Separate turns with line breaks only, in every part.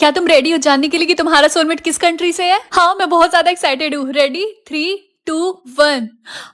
क्या तुम रेडी हो जानने के लिए कि तुम्हारा सोलमेट किस कंट्री से है? हाँ, मैं बहुत ज्यादा एक्साइटेड हूँ। रेडी, 3, 2, 1।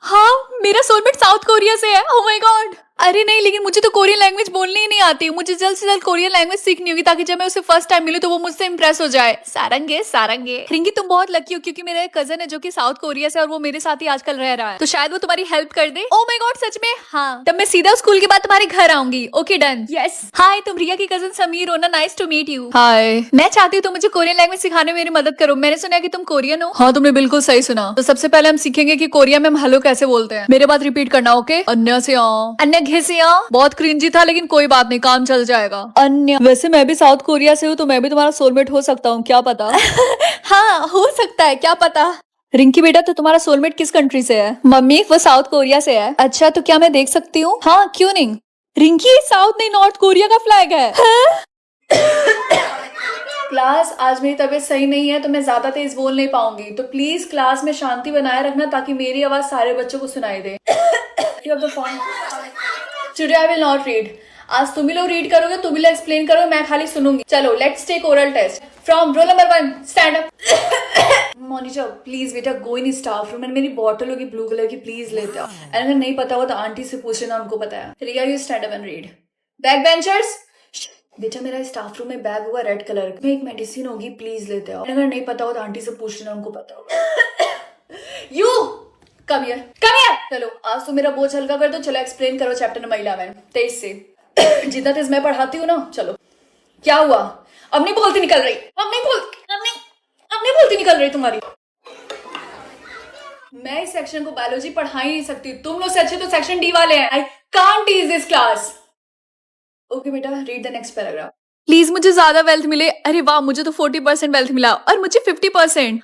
हाँ, मेरा सोलमेट साउथ कोरिया से है। Oh my God. अरे नहीं, लेकिन मुझे तो कोरियन लैंग्वेज बोलनी ही नहीं आती। मुझे जल्द से जल्द कोरियन लैंग्वेज सीखनी होगी ताकि जब मैं उसे फर्स्ट टाइम मिलूं तो वो मुझसे इंप्रेस हो जाए। सारंगे सारंगे। रिंकी, तुम बहुत लकी हो क्योंकि मेरा एक कजन है जो कि साउथ कोरिया से और वो मेरे साथ ही आजकल रह रहा है, तो शायद वो तुम्हारी हेल्प कर दे। ओह माय गॉड, सच में? हाँ, तब मैं सीधा स्कूल के बाद तुम्हारे घर आऊंगी। Okay done. यस। हाय, तुम रिया की कजन समीर हो ना? Nice to meet you. Hi. मैं चाहती हूँ तुम मुझे कोरियन लैंग्वेज सिखाने में मेरी मदद करो। मैंने सुना है कि तुम कोरियन हो। हाँ, तुमने बिल्कुल सही सुना। तो सबसे पहले हम सीखेंगे कि कोरिया में हम हेलो कैसे बोलते हैं। मेरे बाद रिपीट करना, ओके? अन्य घिसिया। बहुत क्रिंजी था लेकिन कोई बात नहीं, काम चल जाएगा। अन्य। वैसे मैं भी साउथ कोरिया से हूँ तो मैं भी तुम्हारा सोलमेट हो सकता हूँ, क्या पता। हाँ, हो सकता है, क्या पता। रिंकी बेटा, तो तुम्हारा सोलमेट किस कंट्री से है? मम्मी, वो साउथ कोरिया से है। अच्छा, तो क्या मैं देख सकती हूँ? हाँ, क्यों नहीं। रिंकी, ये साउथ नहीं नॉर्थ कोरिया का फ्लैग है। क्लास, आज मेरी तबीयत सही नहीं है तो मैं ज्यादा तेज बोल नहीं पाऊंगी, तो प्लीज क्लास में शांति बनाए रखना ताकि मेरी आवाज सारे बच्चों को सुनाई दे। Today I will not read. आज तुम ही लोग रीड करोगे, तुम ही लोग एक्सप्लेन करोगे, मैं खाली सुनूंगी। चलो, let's take oral test from roll number 1। Stand up. Monitor, please बेटा go in staff room and मेरी बॉटल होगी ब्लू कलर की, प्लीज लेते आओ। एंड अगर नहीं पता हो तो आंटी से पूछ लेना, उनको पता है। Riya, you stand up and read. Back benchers, बेटा मेरा स्टाफ रूम में बैग हुआ रेड कलर में, एक मेडिसिन होगी, प्लीज लेते आओ। अगर नहीं पता हो तो आंटी से पूछ लेना, उनको पता होगा। You come here, come here. चलो, आज तो मेरा बोझ हल्का कर दो। चलो एक्सप्लेन करो चैप्टर नंबर 11 तेज से। जितना तेज मैं पढ़ाती हूँ ना। चलो, क्या हुआ? अब नहीं बोलती निकल रही, अब नहीं बोलती निकल रही तुम्हारी। मैं इस सेक्शन को बायोलॉजी पढ़ा ही नहीं सकती, तुम लोग से अच्छे तो सेक्शन डी वाले हैं। I can't teach this class. Okay बेटा, read the next paragraph. Please मुझे ज्यादा वेल्थ मिले। अरे वाह, मुझे तो 40% वेल्थ मिला और मुझे 50%।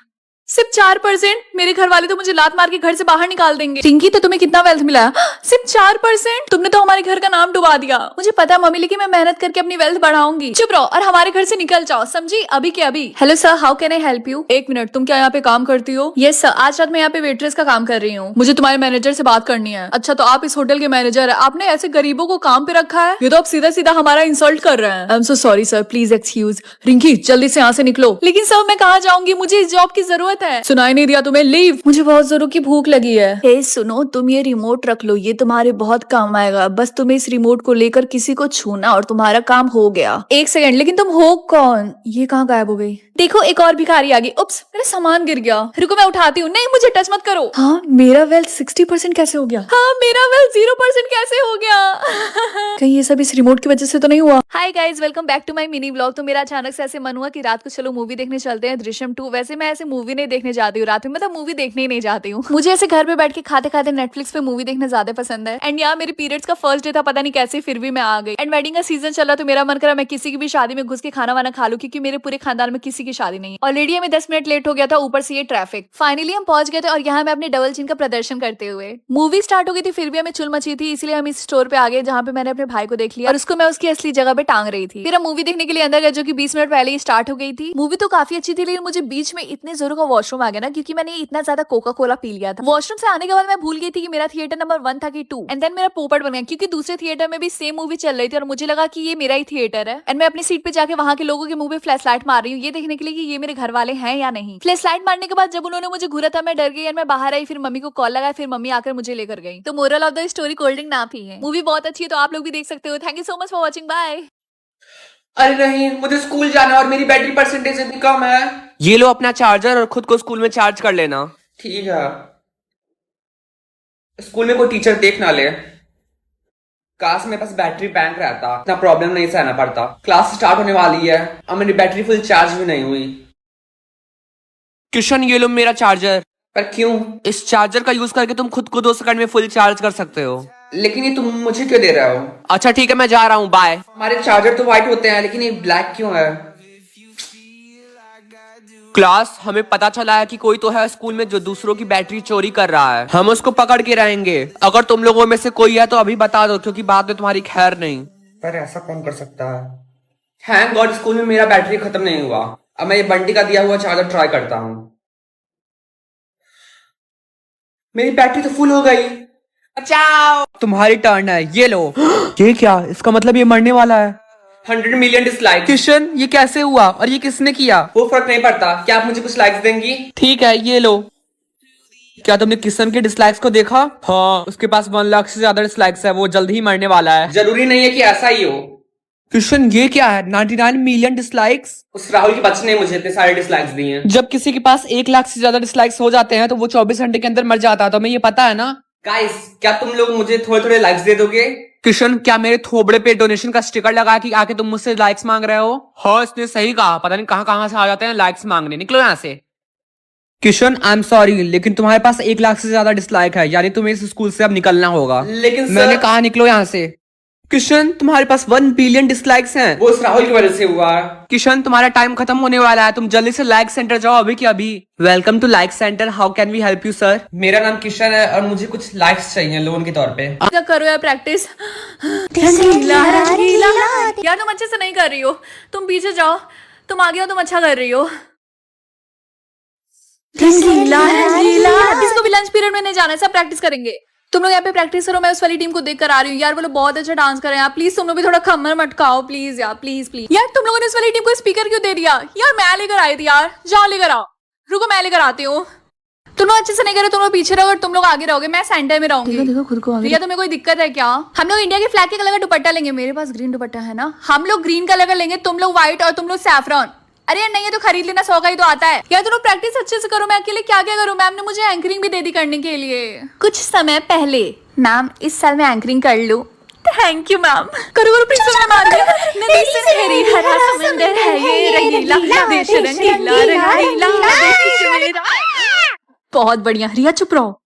सिर्फ 4%? मेरे घर वाले तो मुझे लात मार के घर से बाहर निकाल देंगे। रिंकी, तो तुम्हें कितना वेल्थ मिला? सिर्फ 4%? तुमने तो हमारे घर का नाम डुबा दिया। मुझे पता है मम्मी, लेकिन मैं मेहनत करके अपनी वेल्थ बढ़ाऊंगी। चुप रहो और हमारे घर से निकल जाओ, समझी? अभी के अभी। Hello sir, how can I help you? एक मिनट, तुम क्या यहाँ पे काम करती हो? यस सर, आज रात मैं यहाँ पे वेट्रेस का काम कर रही हूँ। मुझे तुम्हारे मैनेजर से बात करनी है। अच्छा, तो आप इस होटल के मैनेजर है? आपने ऐसे गरीबों को काम पे रखा है? ये तो आप सीधा सीधा हमारा इंसल्ट कर रहे हैं। I am so sorry sir, please excuse. Rinki, जल्दी से यहाँ से निकलो। लेकिन सर, मैं कहाँ जाऊंगी? मुझे इस जॉब की जरूरत है। सुनाई नहीं दिया तुम्हें? लीव। मुझे बहुत जोरों की भूख लगी है। हे सुनो, तुम ये रिमोट रख लो, ये तुम्हारे बहुत काम आएगा। बस तुम्हें इस रिमोट को लेकर किसी को छूना और तुम्हारा काम हो गया। एक सेकंड, लेकिन तुम हो कौन? ये कहाँ गायब हो गई? देखो, एक और भिखारी आ गई। उप्स, मेरा सामान गिर गया। रुको, मैं उठाती हूँ। नहीं, मुझे टच मत करो। हाँ, मेरा वेल्थ 60% कैसे हो गया? हाँ, मेरा वेल्थ 0% कैसे हो गया? कहीं ये सब इस रिमोट की वजह से तो नहीं हुआ? Hi guys, welcome back to my mini blog. तो मेरा अचानक से ऐसे मन हुआ कि रात को चलो मूवी देखने चलते हैं, दृश्यम 2। वैसे मैं ऐसे मूवी नहीं देखने जाती हूँ रात में, मतलब मूवी देखने ही नहीं जाती हूँ। मुझे ऐसे घर पे बैठ के खाते खाते नेटफ्लिक्स पे मूवी देखना ज्यादा पसंद है। एंड यार, मेरे पीरियड्स का फर्स्ट डे था, पता नहीं कैसे फिर भी मैं आ गई। एंड वेडिंग का सीजन चला तो मेरा मन करा मैं किसी की भी शादी में घुस के खाना वाना खा लूं, क्योंकि मेरे पूरे खानदान में किसी की शादी नहीं है। ऑलरेडी हमें 10 मिनट लेट हो गया था, ऊपर से ये ट्रैफिक। फाइनली हम पहुंच गए थे और यहाँ मैं अपने डबल चिन का प्रदर्शन करते हुए। मूवी स्टार्ट हो गई थी, फिर भी हमें चुल मची थी, इसलिए हम इस स्टोर पे आ गए जहाँ पे मैंने अपने भाई को देख लिया और उसको मैं उसकी असली जगह पे टांग रही थी। फिर हम मूवी देखने के लिए अंदर गए, जो कि 20 मिनट पहले ही स्टार्ट हो गई थी। मूवी तो काफी अच्छी थी, लेकिन मुझे बीच में इतने जोरों का वॉशरूम आ गया ना, क्योंकि मैंने इतना ज्यादा कोका कोला पी लिया था। वॉशरूम से आने के बाद मैं भूल गई थी कि मेरा थिएटर नंबर 1 था कि 2। एंड देन मेरा पोपट बन गया, क्योंकि दूसरे थिएटर में भी सेम मूवी चल रही थी और मुझे लगा कि ये मेरा ही थिएटर है। एंड मैं अपनी सीट पे जाके वहां के लोगों के मुंह पे फ्लैश लाइट मार रही हूँ, ये देखने के लिए कि ये मेरे घर वाले हैं या नहीं। फ्लैश लाइट मारने के बाद जब उन्होंने मुझे घूरा था, मैं डर गई और मैं बाहर आई। फिर मम्मी को कॉल लगाया, फिर मम्मी आकर मुझे लेकर गई। तो moral of the story, cold drink ना पी है। मूवी बहुत अच्छी है, तो आप लोग भी देख सकते हो। Thank you so much for watching, bye.
अरे नहीं, मुझे स्कूल जाना है और मेरी बैटरी परसेंटेज इतनी कम है।
ये लो अपना चार्जर और खुद को स्कूल में चार्ज कर लेना।
ठीक है। स्कूल में कोई टीचर देख ना ले। काश मेरे पास बैटरी बैंक रहता, इतना प्रॉब्लम नहीं सहना पड़ता। क्लास स्टार्ट होने वाली है, अब मेरी बैटरी फुल चार्ज भी नहीं हुई।
किशन, ये लो मेरा चार्जर।
पर क्यों?
इस चार्जर का यूज करके तुम खुद को 2 सेकंड में फुल चार्ज कर सकते हो।
लेकिन ये तुम मुझे क्यों दे रहे हो?
अच्छा ठीक है, मैं जा रहा हूँ, बाय।
हमारे चार्जर तो व्हाइट होते हैं, लेकिन ये ब्लैक क्यों है?
क्लास, हमें पता चला है कि कोई तो है स्कूल में जो दूसरों की बैटरी चोरी कर रहा है। हम उसको पकड़ के रहेंगे। अगर तुम लोगों में से कोई है तो अभी बता दो, क्योंकि बाद में तुम्हारी खैर नहीं।
पर ऐसा कौन कर सकता है? थैंक गॉड स्कूल में मेरा बैटरी खत्म नहीं हुआ। अब मैं ये बंटी का दिया हुआ चार्जर ट्राई करता हूँ। मेरी बैटरी तो फुल हो गई।
बचाओ, तुम्हारी टर्न है, ये लो। ये क्या? इसका मतलब ये मरने वाला है।
100 मिलियन डिसलाइक।
किशन ये कैसे हुआ और ये किसने किया?
वो फर्क नहीं पड़ता, क्या आप मुझे कुछ लाइक्स देंगी?
ठीक है ये लो। क्या तुमने किशन के डिसलाइक्स को देखा? हाँ उसके पास 1 लाख से ज्यादा डिसलाइक्स है, वो जल्द ही मरने वाला है।
जरूरी नहीं है कि ऐसा ही हो।
किशन ये क्या है? 99 मिलियन डिसलाइक्स।
उस राहुल के बच्चे ने मुझे इतने सारे डिसलाइक्स दिए हैं।
जब किसी के पास 1 लाख से ज्यादा डिसलाइक्स हो जाते हैं तो वो 24 घंटे के अंदर मर जाता है, तो हमें ये पता है ना।
गाइस क्या तुम लोग मुझे थोड़े थोड़े लाइक्स दे दोगे?
किशन क्या मेरे थोबड़े पे डोनेशन का स्टिकर लगा कि आके तुम मुझसे लाइक्स मांग रहे हो? हाँ इसने सही कहा, पता नहीं कहां कहां से आ जाते हैं लाइक्स मांगने। निकलो यहाँ से। किशन आई एम सॉरी लेकिन तुम्हारे पास 1 लाख से ज्यादा डिसलाइक है, यानी तुम्हें इस स्कूल से अब निकलना होगा।
लेकिन सर,
मैंने कहा निकलो यहाँ से। किशन तुम्हारे पास 1 बिलियन डिसलाइक्स हैं।
वो उस राहुल की वजह से हुआ।
किशन तुम्हारा टाइम खत्म होने वाला है, तुम जल्दी से लाइक सेंटर जाओ अभी के अभी। Welcome to like centre, how can we help you sir?
मेरा नाम किशन है और मुझे कुछ लाइक्स चाहिए लोन के तौर पे।
क्या करो यार प्रैक्टिस। यार तुम अच्छे से नहीं कर रही हो, तुम पीछे जाओ, तुम आगे हो, तुम अच्छा कर रही हो। इसको भी लंच पीरियड में नहीं जाना है, सब प्रैक्टिस करेंगे। तुम लोग यहाँ पे प्रैक्टिस करो, मैं उस वाली टीम को देख कर आ रही हूँ। यार वो लोग बहुत अच्छा डांस कर रहे हैं यार, प्लीज तुम लोग भी थोड़ा खम्मर मटकाओ प्लीज यार, प्लीज प्लीज। यार तुम लोगों ने उस वाली टीम को स्पीकर क्यों दे दिया? यार मैं लेकर आई थी यार, जाओ लेकर आओ। रुको मैं लेकर आती हूँ। तुम लोग अच्छे से नहीं करे, तुम लोग पीछे रहो और तुम लोग आगे रहोगे, मैं सेंटर में रहूंगी। देखो खुद को आगे। तुम्हें कोई दिक्कत है क्या? हम लोग इंडिया के फ्लैग के कलर का दुपट्टा लेंगे, मेरे पास ग्रीन दुपट्टा है ना। हम लोग ग्रीन कलर का लेंगे, तुम लोग व्हाइट और तुम लोग सैफरॉन। अरे यार नहीं है तो खरीद लेना, 100 का ही तो आता है। यार तुम लोग प्रैक्टिस अच्छे से करो, मैं अकेले क्या क्या करूं? मैम ने मुझे एंकरिंग भी दे दी करने के लिए कुछ समय पहले। मैम इस साल मैं एंकरिंग कर लूं। Thank you ma'am. करो करो प्रिंसिपल ने मार दिया। नदी से मेरी हरा समंदर है ये रंगीला, देश रंगीला रंगीला देश मेरा। बहुत बढ़िया। रिया चुप रहो।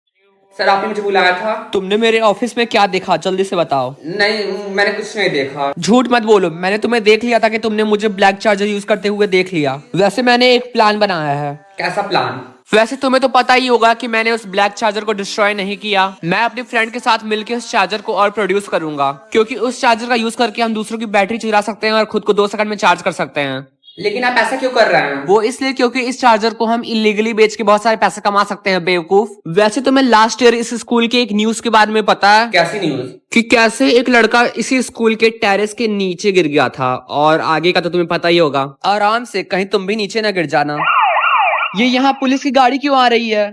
सर आपने मुझे बुलाया था।
तुमने मेरे ऑफिस में क्या देखा जल्दी से बताओ।
नहीं मैंने कुछ नहीं देखा।
झूठ मत बोलो, मैंने तुम्हें देख लिया था कि तुमने मुझे ब्लैक चार्जर यूज करते हुए देख लिया। वैसे मैंने एक प्लान बनाया है।
कैसा प्लान?
वैसे तुम्हें तो पता ही होगा कि मैंने उस ब्लैक चार्जर को डिस्ट्रॉय नहीं किया। मैं अपने फ्रेंड के साथ मिलकर उस चार्जर को और प्रोड्यूस करूंगा, क्योंकि उस चार्जर का यूज करके हम दूसरों की बैटरी चुरा सकते हैं और खुद को 2 सेकंड में चार्ज कर सकते हैं।
लेकिन आप ऐसा क्यों कर रहे हैं?
वो इसलिए क्योंकि इस चार्जर को हम इलीगली बेच के बहुत सारे पैसे कमा सकते हैं बेवकूफ। वैसे तुम्हें लास्ट ईयर इस स्कूल के एक न्यूज के बारे में पता है?
कैसी न्यूज?
कि कैसे एक लड़का इसी स्कूल के टेरेस के नीचे गिर गया था, और आगे का तो तुम्हें पता ही होगा। आराम से, कहीं तुम भी नीचे ना गिर जाना। ये यहाँ पुलिस की गाड़ी क्यों आ रही है?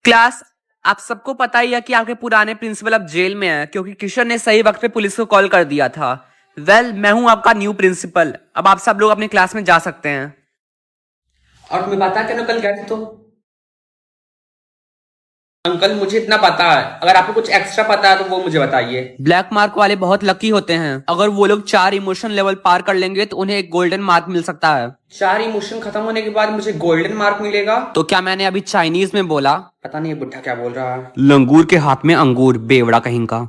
क्लास आप सबको पता ही है कि आपके पुराने प्रिंसिपल अब जेल में है, क्योंकि किशन ने सही वक्त पे पुलिस को कॉल कर दिया था। मैं हूं आपका न्यू प्रिंसिपल। अब आप सब लोग अपने क्लास में जा सकते हैं।
और तुम्हें पता है क्या कल गए थे तो? अंकल मुझे इतना पता है, अगर आपको कुछ एक्स्ट्रा पता है तो वो मुझे बताइए।
ब्लैक मार्क वाले बहुत लकी होते हैं, अगर वो लोग 4 इमोशन लेवल पार कर लेंगे तो उन्हें एक गोल्डन मार्क मिल सकता है।
4 इमोशन खत्म होने के बाद मुझे गोल्डन मार्क मिलेगा?
तो क्या मैंने अभी चाइनीज में बोला?
पता नहीं ये बुढ़ा क्या बोल रहा है।
लंगूर के हाथ में अंगूर, बेवड़ा कहीं का।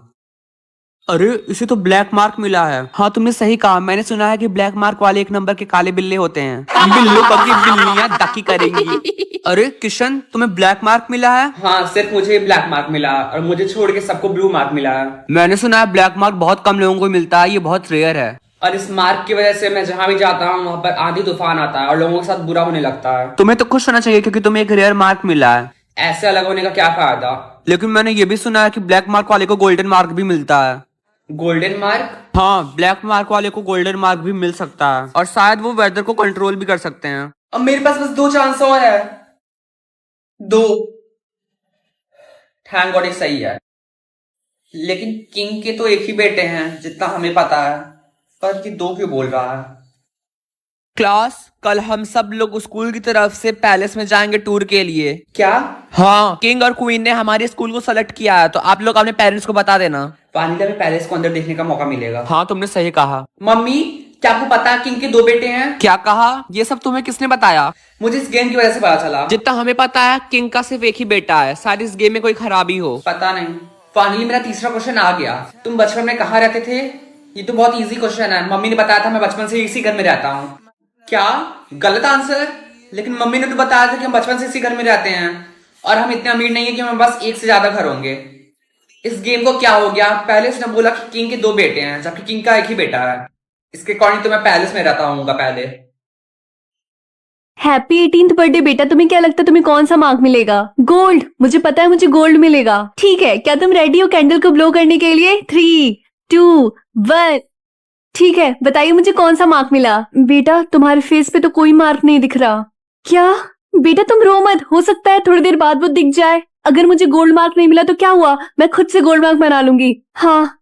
अरे इसे तो ब्लैक मार्क मिला है। हाँ तुमने सही कहा, मैंने सुना है कि ब्लैक मार्क वाले 1 नंबर के काले बिल्ले होते हैं। बिल्लो बग्गी बिल्लियां दाकी करेंगी। अरे किशन तुम्हें ब्लैक मार्क मिला है?
हाँ सिर्फ मुझे ब्लैक मार्क मिला और मुझे छोड़ के सबको ब्लू मार्क मिला है।
मैंने सुना है ब्लैक मार्क बहुत कम लोगों को मिलता है, ये बहुत रेयर है।
और इस मार्क की वजह से मैं जहाँ भी जाता हूँ वहाँ पर आंधी तूफान आता है और लोगों के साथ बुरा होने लगता है।
तुम्हें तो खुश होना चाहिए क्योंकि तुम्हें एक रेयर मार्क मिला है।
ऐसे अलग होने का क्या फायदा?
लेकिन मैंने ये भी सुना है कि ब्लैक मार्क वाले को गोल्डन मार्क भी मिलता है।
Golden mark?
हाँ ब्लैक मार्क वाले को गोल्डन मार्क भी मिल सकता है, और शायद वो वेदर को कंट्रोल भी कर सकते हैं।
अब मेरे पास बस 2 चांस और है। 2। थैंक गॉड सही है। लेकिन किंग के तो एक ही बेटे हैं जितना हमें पता है, पर ये 2 क्यों बोल रहा है?
क्लास कल हम सब लोग स्कूल की तरफ से पैलेस में जाएंगे टूर के लिए।
क्या?
हाँ किंग और क्वीन ने हमारे स्कूल को सेलेक्ट किया है, तो आप लोग अपने पेरेंट्स को बता देना।
वानिला में पैलेस को अंदर देखने का मौका मिलेगा।
हाँ तुमने सही कहा।
मम्मी क्या आपको पता है किंग के 2 बेटे हैं?
क्या कहा? ये सब तुम्हें किसने बताया?
मुझे इस गेम की वजह से पता चला।
जितना हमें पता है किंग का सिर्फ एक ही बेटा है, शायद इस गेम में कोई खराबी हो।
पता नहीं। फाइनली मेरा तीसरा क्वेश्चन आ गया। तुम बचपन में कहाँ रहते थे? ये तो बहुत इजी क्वेश्चन है। मम्मी ने बताया था मैं बचपन से इसी घर में रहता हूँ। क्या? गलत आंसर। लेकिन मम्मी ने तो बताया था कि हम बचपन से इसी घर में रहते हैं और हम इतने अमीर नहीं है कि हमें बस 1 से ज्यादा घर होंगे। इस गेम को क्या हो गया? पहले उसने बोला कि किंग के 2 बेटे हैं जबकि किंग का एक ही बेटा है। इसके अकॉर्डिंग तो मैं पैलेस में रहता हूँ पहले।
हैप्पी 18th बर्थडे बेटा। तुम्हें क्या लगता है तुम्हें कौन सा मार्क मिलेगा? गोल्ड। मुझे पता है मुझे गोल्ड मिलेगा। ठीक है, क्या तुम रेडी हो कैंडल को ब्लो करने के लिए? 3, 2, 1 ठीक है, बताइए मुझे कौन सा मार्क मिला। बेटा तुम्हारे फेस पे तो कोई मार्क नहीं दिख रहा। क्या? बेटा तुम रो मत, हो सकता है थोड़ी देर बाद वो दिख जाए। अगर मुझे गोल्ड मार्क नहीं मिला तो क्या हुआ, मैं खुद से गोल्ड मार्क बना लूंगी। हाँ।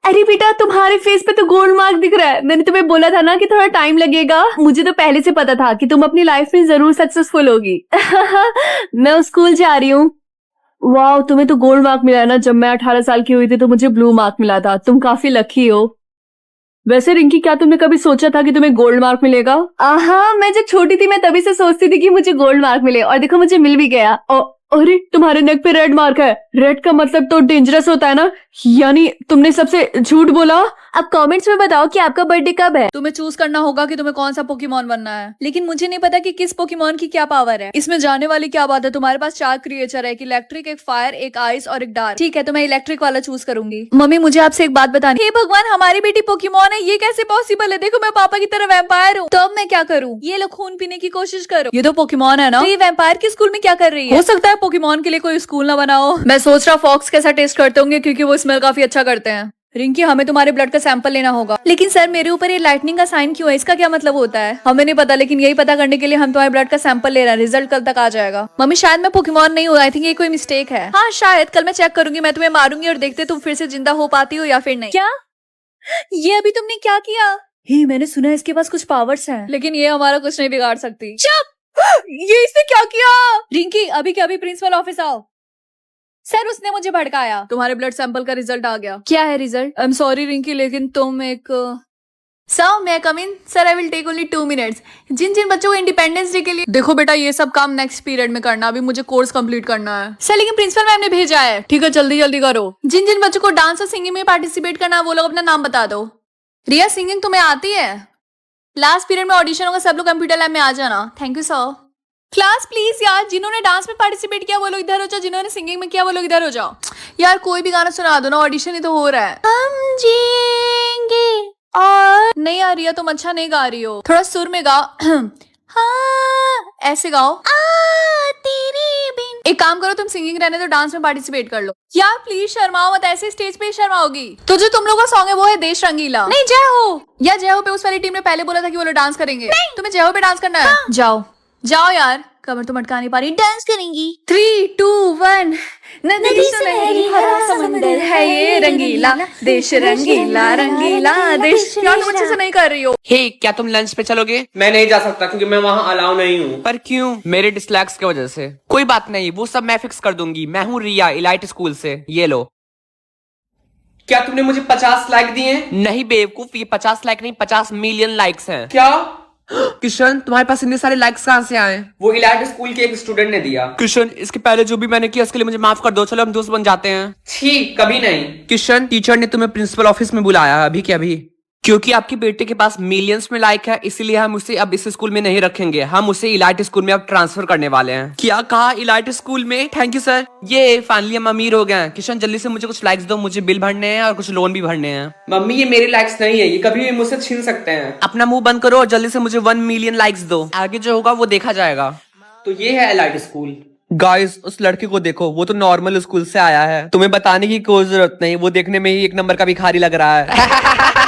अरे बेटा तुम्हारे फेस पे तो गोल्ड मार्क दिख रहा है। मैंने तुम्हें बोला था ना कि थोड़ा टाइम लगेगा। मुझे तो पहले से पता था कि तुम अपनी लाइफ में जरूर सक्सेसफुल होगी। मैं स्कूल जा रही हूँ। वाह, तुम्हें तो गोल्ड मार्क मिला है ना। जब मैं 18 साल की हुई थी तो मुझे ब्लू मार्क मिला था। तुम काफी लकी हो। वैसे रिंकी, क्या तुमने कभी सोचा था कि तुम्हें गोल्ड मार्क मिलेगा? हाँ, मैं जब छोटी थी मैं तभी से सोचती थी कि मुझे गोल्ड मार्क मिले, और देखो मुझे मिल भी गया। अरे तुम्हारे नेक पे रेड मार्क है। रेड का मतलब तो डेंजरस होता है ना, यानी तुमने सबसे झूठ बोला। अब कमेंट्स में बताओ कि आपका बर्थडे कब है।
तुम्हें चूज करना होगा कि तुम्हें कौन सा पोकेमॉन बनना है, लेकिन मुझे नहीं पता कि किस पोकेमॉन की क्या पावर है। इसमें जाने वाली क्या बात है, तुम्हारे पास 4 क्रिएचर है, एक इलेक्ट्रिक, एक फायर, एक आइस और एक डार्क। ठीक है, तो मैं इलेक्ट्रिक वाला चूज करूंगी। मम्मी मुझे आपसे एक बात बतानी। हे भगवान, हमारी बेटी पोकेमॉन है, ये कैसे पॉसिबल है? देखो मैं पापा की तरह वैम्पायर हूँ, तो अब मैं क्या करूँ? ये लोग खून पीने की कोशिश करो। ये तो पोकेमॉन है ना, तो ये वैम्पायर के स्कूल में क्या कर रही है? हो सकता है पोकेमॉन के लिए कोई स्कूल ना बनाओ। मैं सोच रहा फॉक्स कैसा टेस्ट करते होंगे, क्योंकि वो स्मेल काफी अच्छा करते हैं। रिंकी, हमें तुम्हारे ब्लड का सैंपल लेना होगा। लेकिन सर मेरे ऊपर ये लाइटनिंग का साइन क्यों है, इसका क्या मतलब होता है? हमें नहीं पता, लेकिन यही पता करने के लिए हम तुम्हारे ब्लड का सैंपल ले रहे हैं। रिजल्ट कल तक आ जाएगा। मम्मी शायद मैं पोकेमॉन नहीं हूँ, आई थिंक ये कोई मिस्टेक है। हाँ शायद, कल मैं चेक करूंगी। मैं तुम्हें मारूंगी और देखते तुम फिर से जिंदा हो पाती हो या फिर नहीं। क्या? ये अभी तुमने क्या किया? हे, मैंने सुना है इसके पास कुछ पावर्स हैं, लेकिन ये हमारा कुछ नहीं बिगाड़ सकती। चुप! ये इसने क्या किया? रिंकी, अभी के अभी प्रिंसिपल ऑफिस आओ। सर उसने मुझे भड़काया। तुम्हारे ब्लड सैंपल का रिजल्ट आ गया। क्या है result? I am sorry Rinki, लेकिन तुम एक सर मैं come in. Sir I will take only 2 minutes. जिन जिन बच्चों को इंडिपेंडेंस डे के लिए। देखो बेटा, ये सब काम नेक्स्ट पीरियड में करना, अभी मुझे कोर्स कंप्लीट करना है। सर लेकिन प्रिंसिपल मैम ने भेजा है। ठीक है, जल्दी जल्दी करो। जिन जिन बच्चों को डांस और सिंगिंग में पार्टिसिपेट करना है वो लोग अपना नाम बता दो। रिया, सिंगिंग तुम्हें आती है? लास्ट पीरियड में ऑडिशन होगा, सब लोग कंप्यूटर लैब में आ जाना। Thank you sir. Class please यार, जिन्होंने डांस में पार्टिसिपेट किया वो लोग इधर हो जाओ, जिन्होंने सिंगिंग में किया वो लोग इधर हो जाओ। यार कोई भी गाना सुना दो ना, ऑडिशन ही तो हो रहा है। हम जिएंगे और नहीं आ रही है, तुम अच्छा नहीं गा रही हो, थोड़ा सुर में गाओ। हाँ ऐसे गाओ। तेरे बिन। एक काम करो, तुम सिंगिंग रहने तो डांस में पार्टिसिपेट कर लो। यार प्लीज शर्माओ मत, ऐसे स्टेज पे ही शर्माओगी। तो जो तुम लोगों का सॉन्ग है वो है देश रंगीला। नहीं जय हो। या जय हो पे उस वाली टीम ने पहले बोला था कि वो लोग डांस करेंगे। तुम्हें जय हो पे डांस करना है? हाँ। जाओ जाओ यार, कमर तो मटका नहीं पा रही। डांस करेंगी। 3, 2, 1। नदी सुनहरी हरा समंदर है ये रंगीला देश, रंगीला रंगीला देश। यार तुम अच्छे से नहीं कर रही हो।
हे, क्या तुम लंच पे चलोगे?
मैं नहीं जा सकता क्योंकि मैं वहाँ अलाउ नहीं हूँ।
पर क्यों? मेरे डिसलाइक्स की वजह से। कोई बात नहीं, वो सब मैं फिक्स कर दूंगी। मैं हूँ रिया, इलाइट स्कूल से। ये लो।
क्या तुमने मुझे 50 लाइक दिए?
नहीं बेवकूफ, ये 50 लाइक नहीं, 50 मिलियन लाइक्स हैं।
क्या?
किशन, तुम्हारे पास इतने सारे लाइक्स कहाँ से आए?
वो इलाइट स्कूल के एक स्टूडेंट ने दिया।
किशन, इसके पहले जो भी मैंने किया उसके लिए मुझे माफ कर दो। चलो हम दोस्त बन जाते हैं।
छी, कभी नहीं।
किशन, टीचर ने तुम्हें प्रिंसिपल ऑफिस में बुलाया अभी के अभी, क्योंकि आपके बेटे के पास मिलियंस में लाइक है, इसीलिए हम उसे अब इस स्कूल में नहीं रखेंगे। हम उसे इलाइट स्कूल में अब ट्रांसफर करने वाले हैं। क्या कहा? इलाइट स्कूल में? Thank you sir. ये फाइनली हम अमीर हो गए हैं। किशन जल्दी से मुझे कुछ लाइक्स दो, मुझे बिल भरने हैं और कुछ लोन भी भरने हैं।
मम्मी ये मेरे लाइक्स नहीं है, ये कभी भी मुझसे छीन सकते हैं।
अपना मुंह बंद करो और जल्दी से मुझे 1 मिलियन लाइक्स दो। आगे जो होगा वो देखा जाएगा।
तो ये है इलाइट स्कूल।
गाइस, उस लड़के को देखो, वो तो नॉर्मल स्कूल से आया है। तुम्हें बताने की कोई जरूरत नहीं, वो देखने में ही एक नंबर का भिखारी लग रहा है।